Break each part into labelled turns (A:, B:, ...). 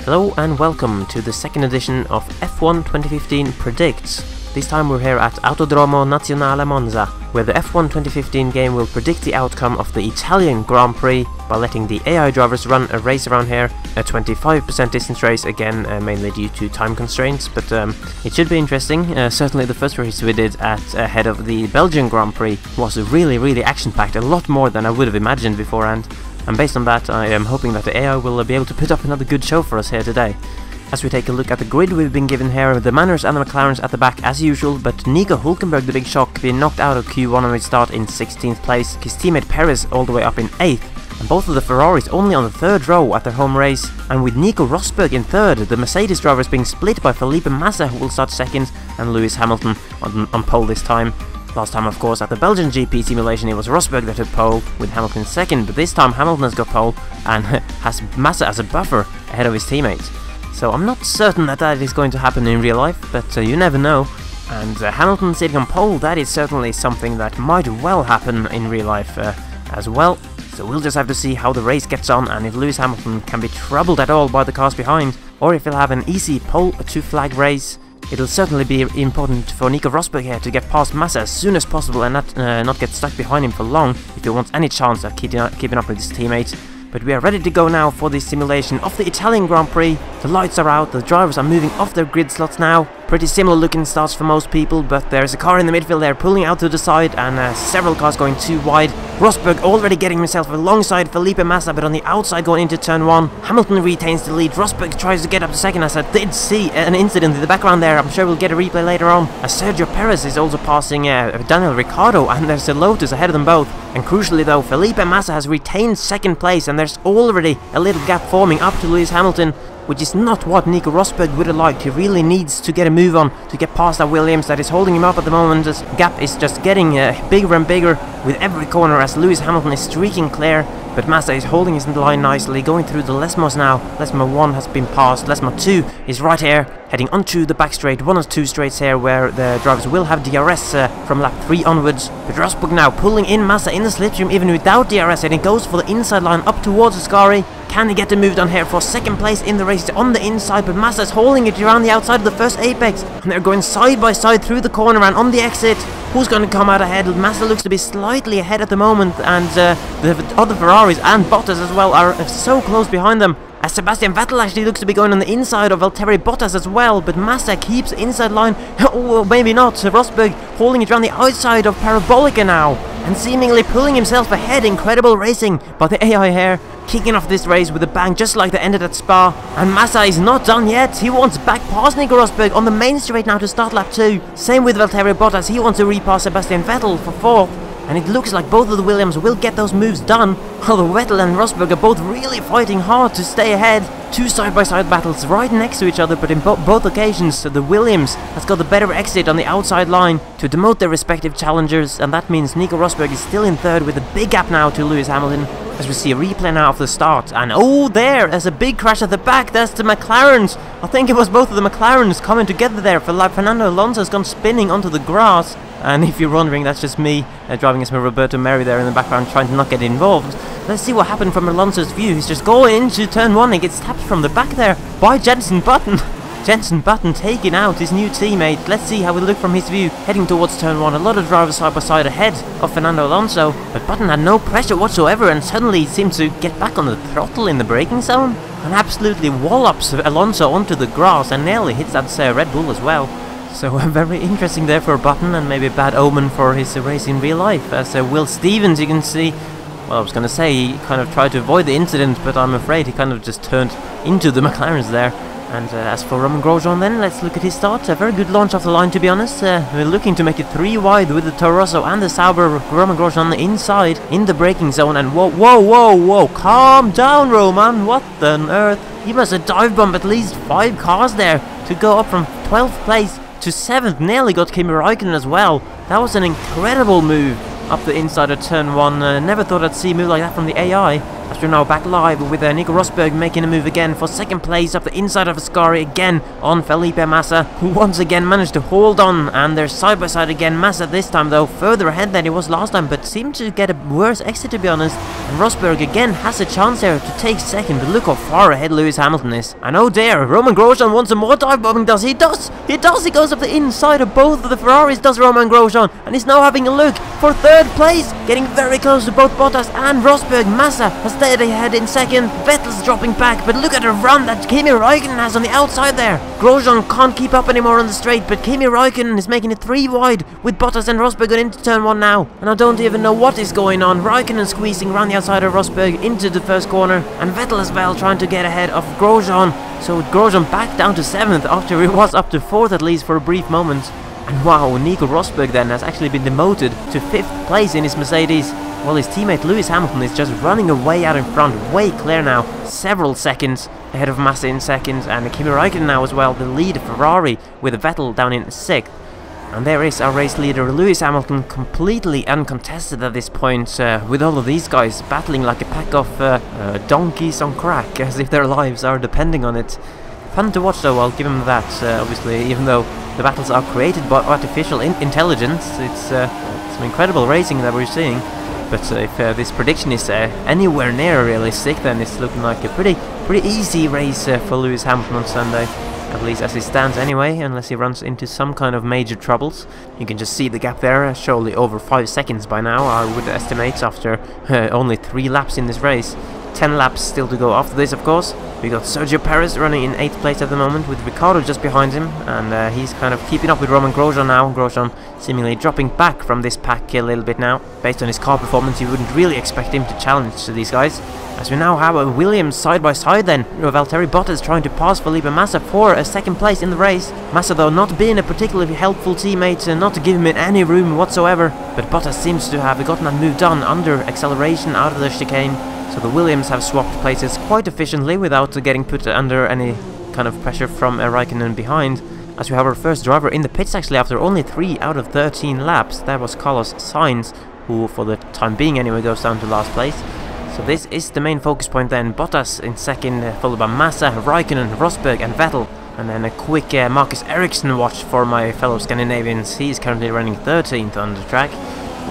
A: Hello and welcome to the second edition of F1 2015 Predicts. This time we're here at Autodromo Nazionale Monza, where the F1 2015 game will predict the outcome of the Italian Grand Prix by letting the AI drivers run a race around here, a 25% distance race, again mainly due to time constraints, but it should be interesting. Certainly the first race we did ahead of the Belgian Grand Prix was really action-packed, a lot more than I would have imagined beforehand. And based on that, I am hoping that the AI will be able to put up another good show for us here today. As we take a look at the grid we've been given here, the Manners and the McLarens at the back as usual, but Nico Hülkenberg, the big shock, being knocked out of Q1 on his start in 16th place, his teammate Perez all the way up in 8th, and both of the Ferraris only on the 3rd row at their home race, and with Nico Rosberg in 3rd, the Mercedes drivers being split by Felipe Massa, who will start 2nd, and Lewis Hamilton on pole this time. Last time, of course, at the Belgian GP simulation, it was Rosberg that took pole, with Hamilton 2nd, but this time Hamilton has got pole and has Massa as a buffer ahead of his teammates. So I'm not certain that is going to happen in real life, but you never know. And Hamilton sitting on pole, that is certainly something that might well happen in real life as well. So we'll just have to see how the race gets on, and if Lewis Hamilton can be troubled at all by the cars behind, or if he'll have an easy pole to flag race. It'll certainly be important for Nico Rosberg here to get past Massa as soon as possible and not get stuck behind him for long if he wants any chance of keeping up with his teammates. But we are ready to go now for the simulation of the Italian Grand Prix. The lights are out, the drivers are moving off their grid slots now. Pretty similar looking starts for most people, but there's a car in the midfield there pulling out to the side and several cars going too wide. Rosberg already getting himself alongside Felipe Massa, but on the outside going into turn 1. Hamilton retains the lead. Rosberg tries to get up to 2nd, as I did see an incident in the background there. I'm sure we'll get a replay later on. As Sergio Perez is also passing Daniel Ricciardo, and there's a Lotus ahead of them both. And crucially though, Felipe Massa has retained 2nd place, and there's already a little gap forming up to Lewis Hamilton, which is not what Nico Rosberg would have liked. He really needs to get a move on to get past that Williams that is holding him up at the moment. This gap is just getting bigger and bigger with every corner as Lewis Hamilton is streaking clear, but Massa is holding his line nicely, going through the Lesmos now. Lesmo 1 has been passed, Lesmo 2 is right here, heading onto the back straight, 1 or 2 straights here where the drivers will have DRS from lap 3 onwards. But Rosberg now pulling in Massa in the slipstream even without DRS, and he goes for the inside line up towards Ascari. Can he get the move done here for 2nd place in the race on the inside, but Massa is holding it around the outside of the first apex, and they're going side by side through the corner and on the exit. Who's going to come out ahead? Massa looks to be slightly ahead at the moment, and the other Ferraris and Bottas as well are so close behind them. As Sebastian Vettel actually looks to be going on the inside of Valtteri Bottas as well, but Massa keeps inside line. Oh, maybe not. Rosberg holding it around the outside of Parabolica now, and seemingly pulling himself ahead. Incredible racing by the AI here, kicking off this race with a bang just like they ended at Spa. And Massa is not done yet. He wants back past Nico Rosberg on the main straight now to start lap 2. Same with Valtteri Bottas. He wants to repass Sebastian Vettel for 4th. And it looks like both of the Williams will get those moves done, although Vettel and Rosberg are both really fighting hard to stay ahead. 2 side-by-side battles right next to each other, but in both occasions the Williams has got the better exit on the outside line to demote their respective challengers, and that means Nico Rosberg is still in 3rd with a big gap now to Lewis Hamilton. As we see a replay now of the start, and oh, there's a big crash at the back. That's the McLarens. I think it was both of the McLarens coming together there. Fernando Alonso has gone spinning onto the grass. And if you're wondering, that's just me driving as Roberto Merri there in the background, trying to not get involved. Let's see what happened from Alonso's view. He's just going into turn 1 and gets tapped from the back there by Jenson Button. Jenson Button taking out his new teammate. Let's see how it looked from his view. Heading towards turn 1, a lot of drivers side by side ahead of Fernando Alonso, but Button had no pressure whatsoever and suddenly seemed to get back on the throttle in the braking zone and absolutely wallops Alonso onto the grass and nearly hits that Red Bull as well. So very interesting there for Button, and maybe a bad omen for his race in real life. As Will Stevens, you can see, well, I was going to say he kind of tried to avoid the incident, but I'm afraid he kind of just turned into the McLarens there. And as for Romain Grosjean then, let's look at his start. A very good launch off the line, to be honest. We're looking to make it 3 wide with the Toro Rosso and the Sauber. Romain Grosjean on the inside in the braking zone, and whoa, calm down, Roman, what on earth? He must have dive bombed at least 5 cars there to go up from 12th place to 7th, nearly got Kimi Räikkönen as well. That was an incredible move up the inside of turn 1. Never thought I'd see a move like that from the AI. As we're now back live with Nico Rosberg making a move again for second place up the inside of Ascari again on Felipe Massa, who once again managed to hold on, and they're side by side again. Massa this time though further ahead than he was last time, but seemed to get a worse exit to be honest, and Rosberg again has a chance there to take second, but look how far ahead Lewis Hamilton is. And oh dear, Roman Grosjean wants some more dive bombing, does he? He does! He goes up the inside of both of the Ferraris, does Roman Grosjean, and he's now having a look for third place, getting very close to both Bottas and Rosberg. Massa has stayed ahead in second, Vettel's dropping back, but look at the run that Kimi Räikkönen has on the outside there. Grosjean can't keep up anymore on the straight, but Kimi Räikkönen is making it 3 wide with Bottas and Rosberg going into turn 1 now, and I don't even know what is going on. Räikkönen squeezing around the outside of Rosberg into the first corner, and Vettel as well trying to get ahead of Grosjean, so Grosjean back down to 7th after he was up to 4th at least for a brief moment. And wow, Nico Rosberg then has actually been demoted to 5th place in his Mercedes, while his teammate Lewis Hamilton is just running away out in front, way clear now, several seconds ahead of Massa in 2nd, and Kimi Räikkönen now as well, the lead Ferrari with Vettel down in 6th. And there is our race leader Lewis Hamilton, completely uncontested at this point, with all of these guys battling like a pack of donkeys on crack, as if their lives are depending on it. Fun to watch though, I'll give him that, obviously, even though the battles are created by artificial intelligence. It's some incredible racing that we're seeing, but if this prediction is anywhere near realistic, then it's looking like a pretty easy race for Lewis Hamilton on Sunday, at least as it stands anyway, unless he runs into some kind of major troubles. You can just see the gap there, surely over 5 seconds by now, I would estimate, after only 3 laps in this race. 10 laps still to go after this, of course. We got Sergio Perez running in 8th place at the moment, with Ricciardo just behind him, and he's kind of keeping up with Roman Grosjean now. Grosjean seemingly dropping back from this pack a little bit now. Based on his car performance, you wouldn't really expect him to challenge to these guys. As we now have a Williams side by side then, Valtteri Bottas trying to pass Felipe Massa for a 2nd place in the race. Massa though not being a particularly helpful teammate, not to give him any room whatsoever, but Bottas seems to have gotten that move done under acceleration out of the chicane. So the Williams have swapped places quite efficiently without getting put under any kind of pressure from Räikkönen behind. As we have our first driver in the pits actually after only 3 out of 13 laps. That was Carlos Sainz, who for the time being anyway goes down to last place. So this is the main focus point then. Bottas in 2nd, followed by Massa, Räikkönen, Rosberg and Vettel. And then a quick Marcus Ericsson watch for my fellow Scandinavians. He's currently running 13th on the track,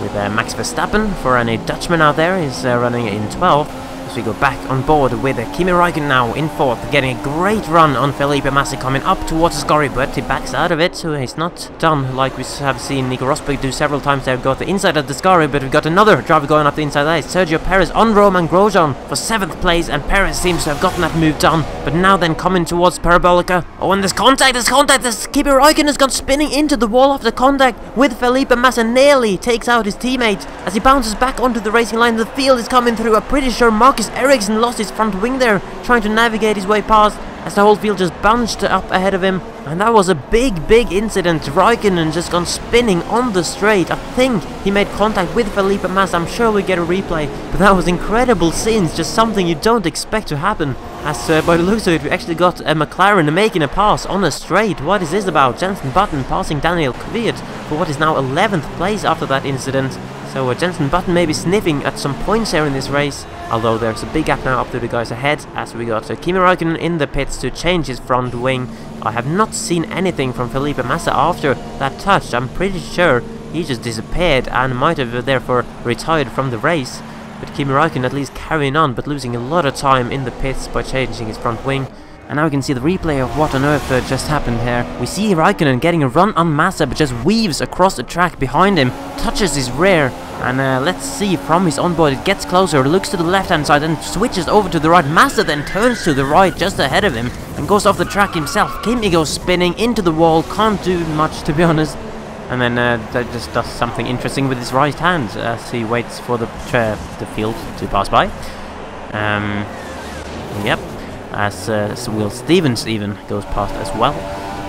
A: with Max Verstappen, for any Dutchman out there, is running in 12th. As we go back on board with Kimi Räikkönen now in 4th, getting a great run on Felipe Massa coming up towards Ascari, but he backs out of it, so he's not done like we have seen Nico Rosberg do several times there. We've got the inside of the Ascari, but we've got another driver going up the inside there. Sergio Perez on Roman Grosjean for 7th place, and Perez seems to have gotten that move done, but now then coming towards Parabolica. Oh, and there's contact, Kimi Räikkönen has gone spinning into the wall after contact with Felipe Massa, nearly takes out his teammate as he bounces back onto the racing line. The field is coming through. I'm pretty sure Marcus Ericsson lost his front wing there, trying to navigate his way past, as the whole field just bunched up ahead of him. And that was a big incident. Räikkönen just gone spinning on the straight. I think he made contact with Felipe Massa. I'm sure we get a replay, but that was incredible scenes, just something you don't expect to happen. As by the looks of it, we actually got a McLaren making a pass on a straight. What is this about? Jenson Button passing Daniel Kvyat for what is now 11th place after that incident. So Jenson Button may be sniffing at some points here in this race, although there's a big gap now up to the guys ahead, as we got Kimi Räikkönen in the pits to change his front wing. I have not seen anything from Felipe Massa after that touch. I'm pretty sure he just disappeared and might have therefore retired from the race. But Kimi Räikkönen at least carrying on, but losing a lot of time in the pits by changing his front wing. And now we can see the replay of what on earth just happened here. We see Räikkönen getting a run on Massa, but just weaves across the track behind him, touches his rear, and let's see from his onboard, it gets closer, looks to the left hand side and switches over to the right. Massa then turns to the right just ahead of him and goes off the track himself. Kimi goes spinning into the wall, can't do much to be honest. And then that just does something interesting with his right hand as he waits for the field to pass by. Yep. As Will Stevens even goes past as well.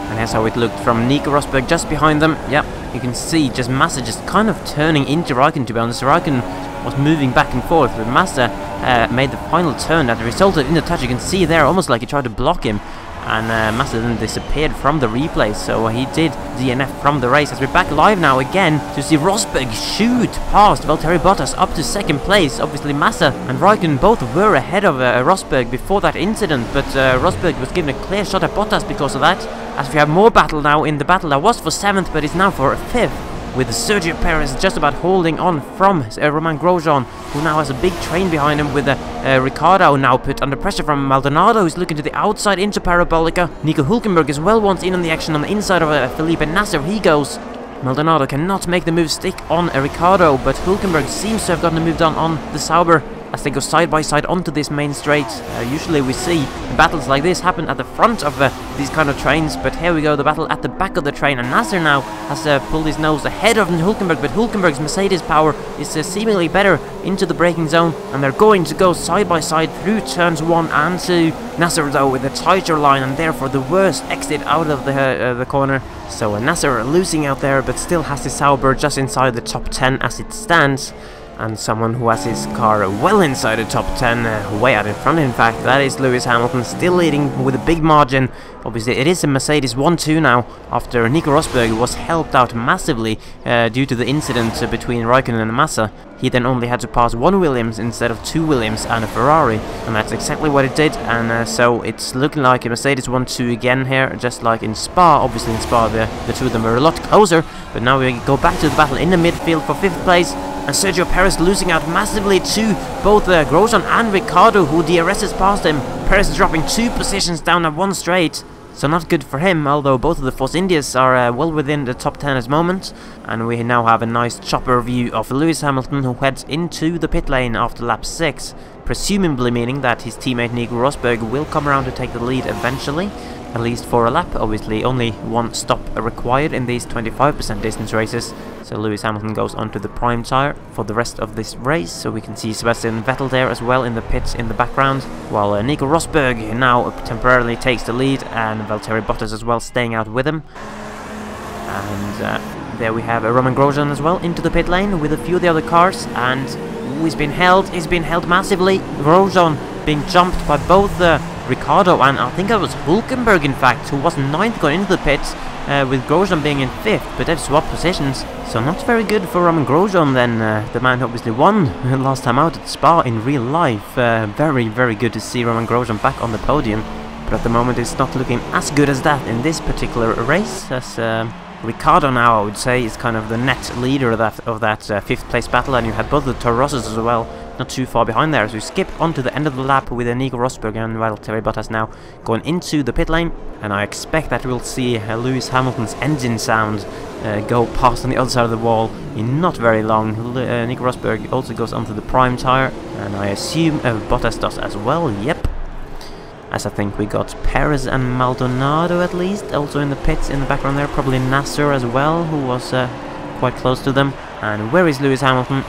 A: And here's how it looked from Nico Rosberg just behind them. Yep, you can see just Massa just kind of turning into Räikkönen, to be honest. Räikkönen was moving back and forth, but Massa made the final turn that resulted in the touch. You can see there, almost like he tried to block him. and Massa then disappeared from the replay, so he did DNF from the race. As we're back live now again to see Rosberg shoot past Valtteri Bottas up to second place. Obviously Massa and Raikkonen both were ahead of Rosberg before that incident, but Rosberg was given a clear shot at Bottas because of that. As we have more battle now in the battle that was for 7th but is now for 5th, with Sergio Perez just about holding on from Romain Grosjean, who now has a big train behind him, with Ricciardo now put under pressure from Maldonado, who's looking to the outside into Parabolica. Nico Hülkenberg as well wants in on the action on the inside of Felipe Nasser. He goes. Maldonado cannot make the move stick on Ricciardo, but Hülkenberg seems to have gotten the move done on the Sauber as they go side by side onto this main straight. Usually we see battles like this happen at the front of these kind of trains, but here we go, the battle at the back of the train, and Nasser now has pulled his nose ahead of Hülkenberg, but Hülkenberg's Mercedes power is seemingly better into the braking zone, and they're going to go side by side through turns 1 and 2. Nasser though with a tighter line and therefore the worst exit out of the corner. So Nasser losing out there, but still has his Sauber just inside the top 10 as it stands. And someone who has his car well inside the top 10, way out in front in fact, that is Lewis Hamilton, still leading with a big margin. Obviously it is a Mercedes 1-2 now, after Nico Rosberg was helped out massively due to the incident between Raikkonen and Massa. He then only had to pass 1 Williams instead of 2 Williams and a Ferrari, and that's exactly what it did. And so it's looking like a Mercedes 1-2 again here, just like in Spa. Obviously in Spa the two of them were a lot closer, but now we go back to the battle in the midfield for 5th place. And Sergio Perez losing out massively to both Grosjean and Ricciardo, who DRS's past him. Perez dropping 2 positions down at 1 straight, so not good for him, although both of the Force Indias are well within the top 10 at the moment. And we now have a nice chopper view of Lewis Hamilton, who heads into the pit lane after lap 6, presumably meaning that his teammate Nico Rosberg will come around to take the lead eventually. At least for a lap. Obviously only 1 stop required in these 25% distance races, so Lewis Hamilton goes onto the prime tire for the rest of this race. So we can see Sebastian Vettel there as well in the pits in the background, while Nico Rosberg now temporarily takes the lead, and Valtteri Bottas as well staying out with him. And there we have Romain Grosjean as well into the pit lane with a few of the other cars, and he's been held massively. Grosjean being jumped by both Ricciardo and I think it was Hülkenberg in fact, who was 9th going into the pits, with Grosjean being in 5th, but they've swapped positions, so not very good for Romain Grosjean then. The man obviously won last time out at Spa in real life. Very, very good to see Romain Grosjean back on the podium, but at the moment it's not looking as good as that in this particular race, as Ricciardo now I would say is kind of the net leader of that 5th place battle, and you had both the Toro Rossos as well, not too far behind there. As we skip onto the end of the lap with Nico Rosberg and Valtteri Bottas now going into the pit lane, and I expect that we'll see Lewis Hamilton's engine sound go past on the other side of the wall in not very long. Nico Rosberg also goes onto the prime tire, and I assume Bottas does as well. Yep. As I think we got Perez and Maldonado at least also in the pits in the background there, probably Nasser as well, who was quite close to them. And where is Lewis Hamilton?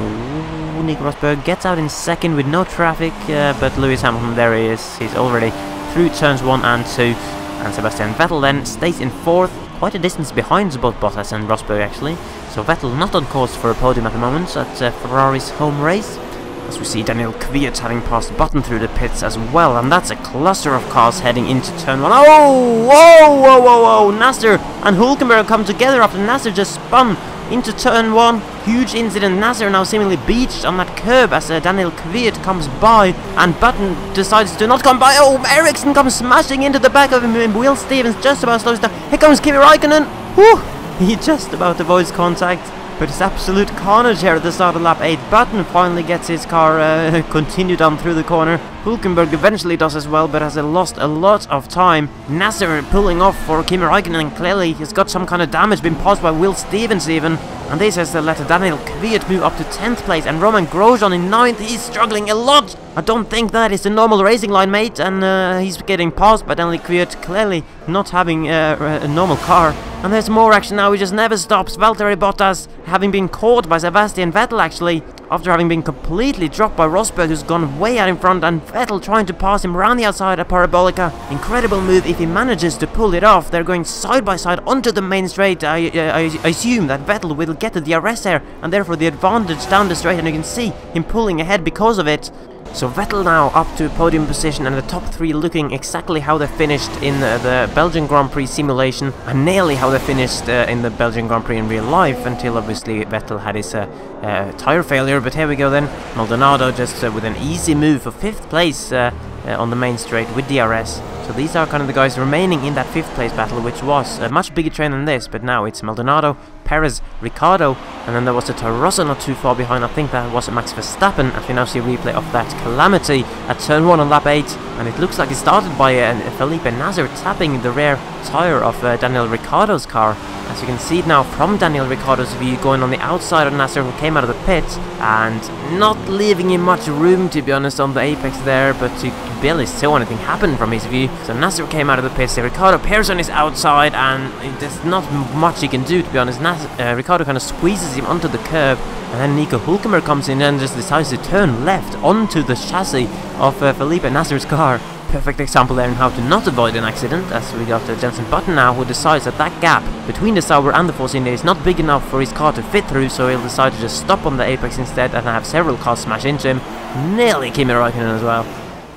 A: Ooh, Nico Rosberg gets out in 2nd with no traffic, but Lewis Hamilton, there he is, he's already through turns 1 and 2, and Sebastian Vettel then stays in 4th, quite a distance behind both Bottas and Rosberg actually. So Vettel not on course for a podium at the moment at Ferrari's home race, as we see Daniel Kvyat having passed Button through the pits as well, and that's a cluster of cars heading into turn 1. Oh, whoa, whoa, whoa, whoa, Nasser and Hülkenberg come together after Nasser just spun into turn 1. Huge incident. Nasser now seemingly beached on that curb as Daniel Kvyat comes by, and Button decides to not come by. Oh, Ericsson comes smashing into the back of him, and Will Stevens just about slows down. Here comes Kimi Raikkonen. Whew! He just about avoids contact, but it's absolute carnage here at the start of lap 8. Button finally gets his car continued on through the corner. Hulkenberg eventually does as well, but has lost a lot of time. Nasser pulling off for Kimi Raikkonen, and clearly he's got some kind of damage, been caused by Will Stevens even. And this has let Daniel Kvyat move up to 10th place, and Romain Grosjean in 9th. He's struggling a lot. I don't think that is the normal racing line, mate, and he's getting passed by Daniel Kvyat, clearly not having a normal car. And there's more action now, he just never stops. Valtteri Bottas having been caught by Sebastian Vettel actually, after having been completely dropped by Rosberg, who's gone way out in front, and Vettel trying to pass him around the outside at Parabolica. Incredible move if he manages to pull it off. They're going side by side onto the main straight. I assume that Vettel will get the DRS there, and therefore the advantage down the straight, and you can see him pulling ahead because of it. So Vettel now up to podium position, and the top 3 looking exactly how they finished in the Belgian Grand Prix simulation, and nearly how they finished in the Belgian Grand Prix in real life, until obviously Vettel had his tyre failure. But here we go then, Maldonado just with an easy move for 5th place on the main straight with DRS. So these are kind of the guys remaining in that 5th place battle, which was a much bigger train than this, but now it's Maldonado, Perez, Ricciardo, and then there was a Rosso not too far behind. I think that was Max Verstappen, as we now see a replay of that calamity at turn 1 on lap 8, and it looks like it started by Felipe Nasr tapping the rear tyre of Daniel Ricciardo's car. As you can see it now from Daniel Ricciardo's view, going on the outside of Nasr, who came out of the pit, and not leaving him much room, to be honest, on the apex there, but you barely saw anything happen from his view. So Nasr came out of the pit, so Ricciardo appears on his outside, and there's not much he can do, to be honest. Ricciardo kind of squeezes him onto the curb, and then Nico Hülkenberg comes in and just decides to turn left onto the chassis of Felipe Nasr's car. Perfect example there in how to not avoid an accident, as we got Jenson Button now, who decides that that gap between the Sauber and the Force India is not big enough for his car to fit through, so he'll decide to just stop on the apex instead and have several cars smash into him, nearly Kimi Räikkönen as well.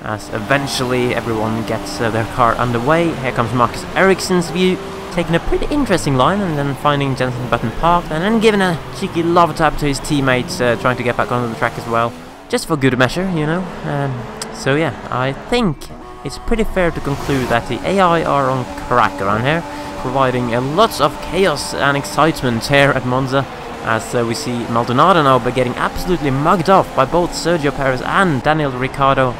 A: As eventually everyone gets their car underway. Here comes Marcus Ericsson's view, taking a pretty interesting line and then finding Jenson Button parked, and then giving a cheeky love tap to his teammates, trying to get back onto the track as well, just for good measure, you know. So yeah, I think it's pretty fair to conclude that the AI are on crack around here, providing lots of chaos and excitement here at Monza, as we see Maldonado now getting absolutely mugged off by both Sergio Perez and Daniel Ricciardo,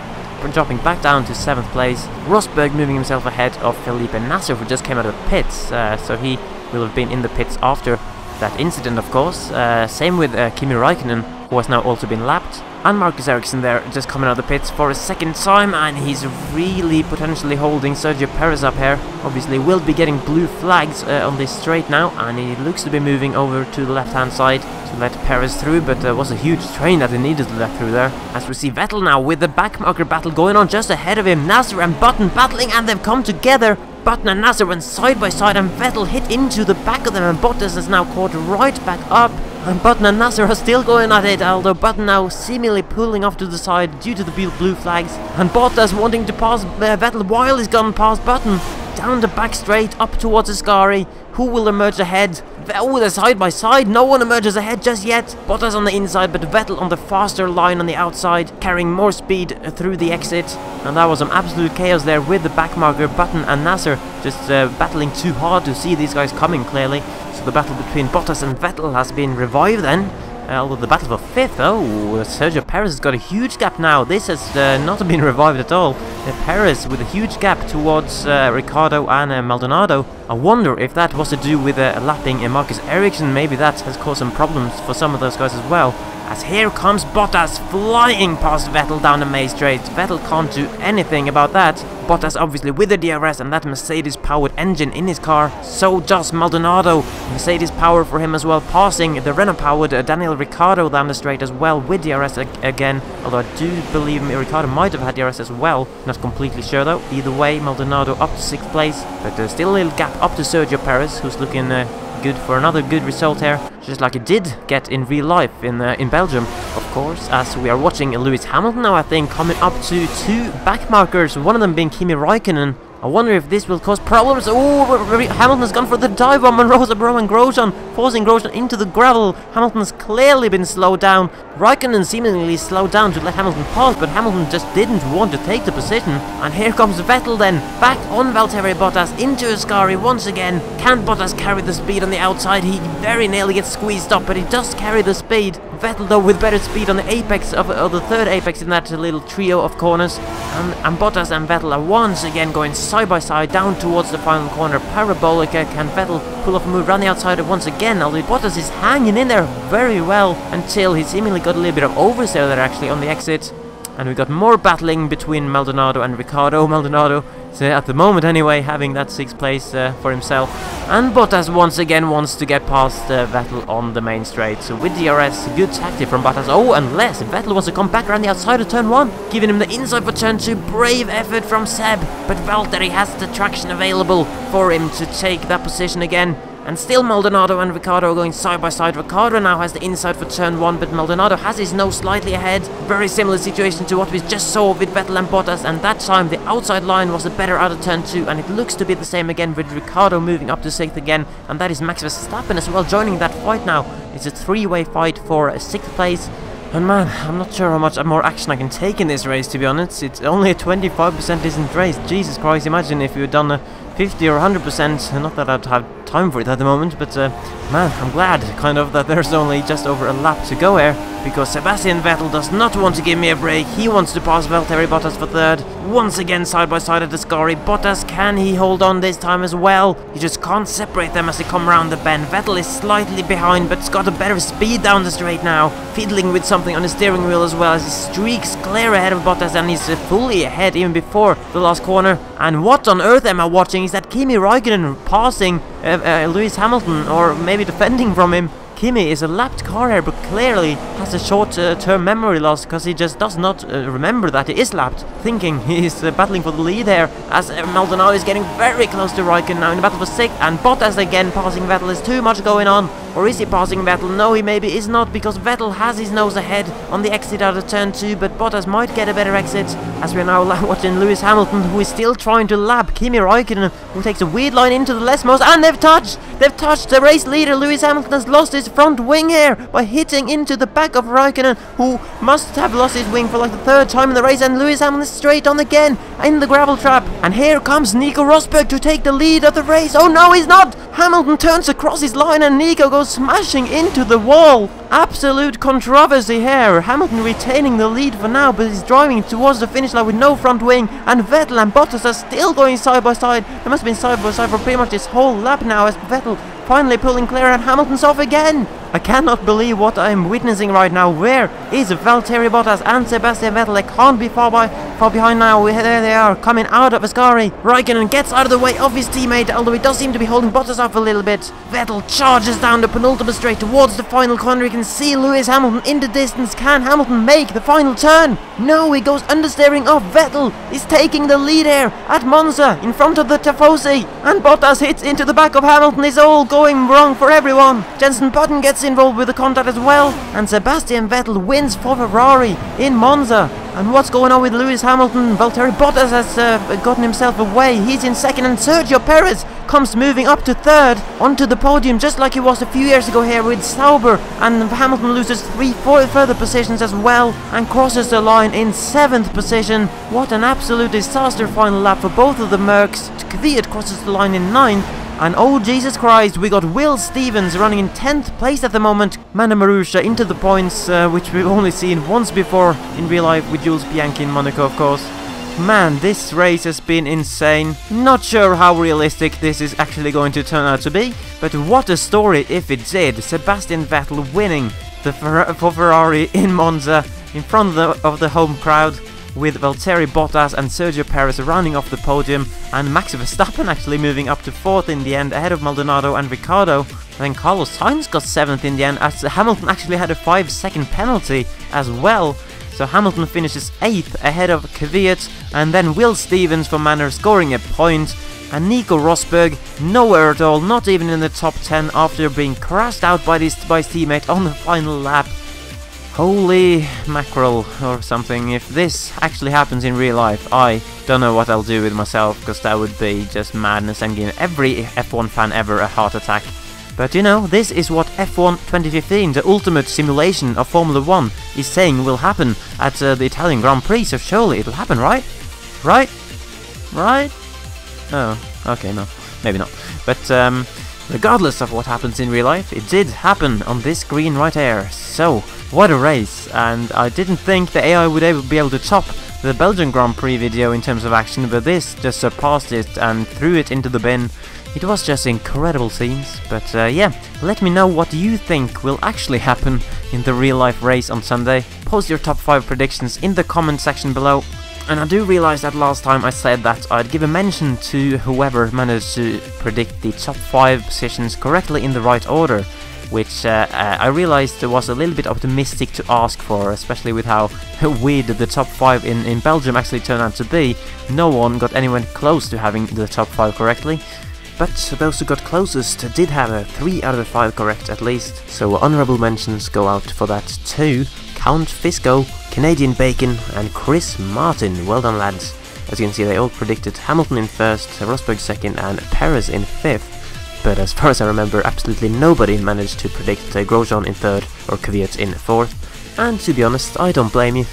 A: dropping back down to 7th place. Rosberg moving himself ahead of Felipe Nasr, who just came out of the pits, so he will have been in the pits after that incident, of course. Same with Kimi Räikkönen, who has now also been lapped. And Marcus Ericsson there, just coming out of the pits for a 2nd time, and he's really potentially holding Sergio Perez up here. Obviously will be getting blue flags on this straight now, and he looks to be moving over to the left-hand side to let Perez through, but there was a huge train that he needed to let through there. As we see Vettel now with the backmarker battle going on just ahead of him, Nasr and Button battling, and they've come together. Button and Nasr went side by side, and Vettel hit into the back of them, and Bottas is now caught right back up. And Button and Nasr are still going at it, although Button now seemingly pulling off to the side due to the blue flags. And Bottas wanting to pass Vettel while he's gone past Button. Down the back straight, up towards Ascari. Who will emerge ahead? Oh, they're side by side. No one emerges ahead just yet. Bottas on the inside, but Vettel on the faster line on the outside, carrying more speed through the exit. And that was some absolute chaos there with the backmarker. Button and Nasr just battling too hard to see these guys coming clearly. So the battle between Bottas and Vettel has been revived then. Although the battle for 5th, oh, Sergio Perez has got a huge gap now. This has not been revived at all. Perez with a huge gap towards Ricciardo and Maldonado. I wonder if that was to do with lapping Marcus Ericsson. Maybe that has caused some problems for some of those guys as well. As here comes Bottas flying past Vettel down the main straight. Vettel can't do anything about that. Bottas obviously with the DRS and that Mercedes-powered engine in his car. So does Maldonado. Mercedes power for him as well, passing the Renault-powered Daniel Ricciardo down the straight as well with DRS again. Although I do believe Ricciardo might have had DRS as well. Not completely sure though. Either way, Maldonado up to 6th place. But there's still a little gap up to Sergio Perez, who's looking good for another good result here, just like it did get in real life in Belgium, of course, as we are watching Lewis Hamilton now, I think, coming up to 2 backmarkers, one of them being Kimi Räikkönen. I wonder if this will cause problems. Oh, Hamilton's gone for the dive bomb on Roman Grosjean, forcing Grosjean into the gravel. Hamilton's clearly been slowed down. Räikkönen seemingly slowed down to let Hamilton pass, but Hamilton just didn't want to take the position. And here comes Vettel then, back on Valtteri Bottas, into Ascari once again. Can Bottas carry the speed on the outside? He very nearly gets squeezed up, but he does carry the speed. Vettel though with better speed on the apex of the 3rd apex in that little trio of corners. And Bottas and Vettel are once again going side by side down towards the final corner. Parabolica. Can Vettel pull off a move around the outside once again? Although Bottas is hanging in there very well until he seemingly got a little bit of oversteer there actually on the exit. And we got more battling between Maldonado and Ricciardo. Maldonado, so at the moment anyway, having that 6th place for himself. And Bottas once again wants to get past Vettel on the main straight. So with DRS, good tactic from Bottas. Oh, unless Vettel wants to come back around the outside of turn 1, giving him the inside for turn 2. Brave effort from Seb, but Valtteri has the traction available for him to take that position again. And still Maldonado and Ricciardo are going side by side. Ricciardo now has the inside for turn 1, but Maldonado has his nose slightly ahead. Very similar situation to what we just saw with Vettel and Bottas, and that time the outside line was the better out of turn 2, and it looks to be the same again with Ricciardo moving up to 6th again, and that is Max Verstappen as well joining that fight now. It's a 3-way fight for 6th place. And man, I'm not sure how much more action I can take in this race, to be honest. It's only a 25% decent race. Jesus Christ, imagine if you had done a 50 or 100%. Not that I'd have time for it at the moment, but man, I'm glad kind of that there's only just over a lap to go here, because Sebastian Vettel does not want to give me a break. He wants to pass Valtteri Bottas for 3rd. Once again side by side at the Scari. Bottas, can he hold on this time as well? He just can't separate them as they come around the bend. Vettel is slightly behind, but it's got a better speed down the straight now, fiddling with something on the steering wheel as well as he streaks clear ahead of Bottas, and he's fully ahead even before the last corner. And what on earth am I watching? Is that Kimi Räikkönen passing Lewis Hamilton, or maybe defending from him? Kimi is a lapped car here, but clearly has a short-term memory loss, because he just does not remember that he is lapped, thinking he is battling for the lead there, as Maldonado is getting very close to Räikkönen now in the battle for 6th, and Bottas again passing Vettel. There's too much going on. Or is he passing Vettel? No, he maybe is not, because Vettel has his nose ahead on the exit out of turn 2, but Bottas might get a better exit, as we're now watching Lewis Hamilton, who is still trying to lap Kimi Räikkönen, who takes a weird line into the leftmost, and they've touched the race leader. Lewis Hamilton has lost his front wing here by hitting into the back of Räikkönen, who must have lost his wing for like the 3rd time in the race, and Lewis Hamilton is straight on again in the gravel trap. And here comes Nico Rosberg to take the lead of the race. Oh no, he's not! Hamilton turns across his line and Nico goes smashing into the wall. Absolute controversy here. Hamilton retaining the lead for now, but he's driving towards the finish line with no front wing, and Vettel and Bottas are still going side by side. They must have been side by side for pretty much this whole lap now, as Vettel finally pulling clear and Hamilton's off again. I cannot believe what I am witnessing right now. Where is Valtteri Bottas and Sebastian Vettel? They can't be far behind now. There they are, coming out of Ascari. Räikkönen gets out of the way of his teammate, although he does seem to be holding Bottas off a little bit. Vettel charges down the penultimate straight towards the final corner. You can see Lewis Hamilton in the distance. Can Hamilton make the final turn? No, he goes understeering off. Vettel is taking the lead here at Monza in front of the Tifosi, and Bottas hits into the back of Hamilton. It's all going wrong for everyone. Jenson Button gets involved with the contact as well, and Sebastian Vettel wins for Ferrari in Monza. And what's going on with Lewis Hamilton? Valtteri Bottas has gotten himself away. He's in 2nd, and Sergio Perez comes moving up to 3rd onto the podium, just like he was a few years ago here with Sauber. And Hamilton loses 3 further positions as well, and crosses the line in 7th position. What an absolute disaster final lap for both of the Mercs. Kvyat crosses the line in 9th. And oh Jesus Christ, we got Will Stevens running in 10th place at the moment. Mana Marussia into the points, which we've only seen once before in real life with Jules Bianchi in Monaco, of course. Man, this race has been insane. Not sure how realistic this is actually going to turn out to be, but what a story if it did. Sebastian Vettel winning for Ferrari in Monza in front of the home crowd, with Valtteri Bottas and Sergio Perez rounding off the podium, and Max Verstappen actually moving up to 4th in the end, ahead of Maldonado and Ricciardo. Then Carlos Sainz got 7th in the end, as Hamilton actually had a 5-second penalty as well. So Hamilton finishes 8th ahead of Kvyat, and then Will Stevens for Manor scoring a point, and Nico Rosberg nowhere at all, not even in the top 10 after being crashed out by his teammate on the final lap. Holy mackerel or something. If this actually happens in real life, I don't know what I'll do with myself, because that would be just madness and give every F1 fan ever a heart attack. But you know, this is what F1 2015, the ultimate simulation of Formula 1, is saying will happen at the Italian Grand Prix, so surely it'll happen, right? Right? Right? Oh, okay, no, maybe not. But regardless of what happens in real life, it did happen on this screen right here. So, what a race, and I didn't think the AI would be able to top the Belgian Grand Prix video in terms of action, but this just surpassed it and threw it into the bin. It was just incredible scenes, but yeah, let me know what you think will actually happen in the real life race on Sunday. Post your top 5 predictions in the comment section below. And I do realize that last time I said that I'd give a mention to whoever managed to predict the top 5 positions correctly in the right order, which I realized was a little bit optimistic to ask for, especially with how weird the top 5 in Belgium actually turned out to be. No one got anywhere close to having the top 5 correctly. but those who got closest did have 3 out of 5 correct at least, so honourable mentions go out for that too. Count Fisco, Canadian Bacon and Chris Martin, well done lads. As you can see, they all predicted Hamilton in 1st, Rosberg 2nd and Perez in 5th, but as far as I remember absolutely nobody managed to predict Grosjean in 3rd or Kvyat in 4th. And to be honest, I don't blame you.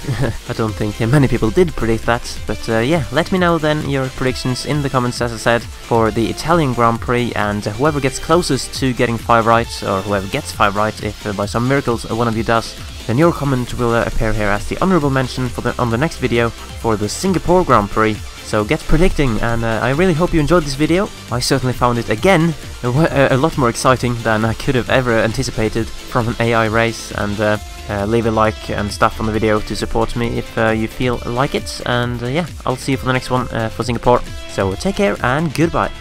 A: I don't think many people did predict that, but yeah, let me know then your predictions in the comments, as I said, for the Italian Grand Prix, and whoever gets closest to getting 5 right, or whoever gets 5 right, if by some miracles one of you does, then your comment will appear here as the honourable mention for on the next video for the Singapore Grand Prix. So get predicting, and I really hope you enjoyed this video. I certainly found it again a lot more exciting than I could have ever anticipated from an AI race, and leave a like and stuff on the video to support me if you feel like it, and yeah, I'll see you for the next one for Singapore. So take care and goodbye.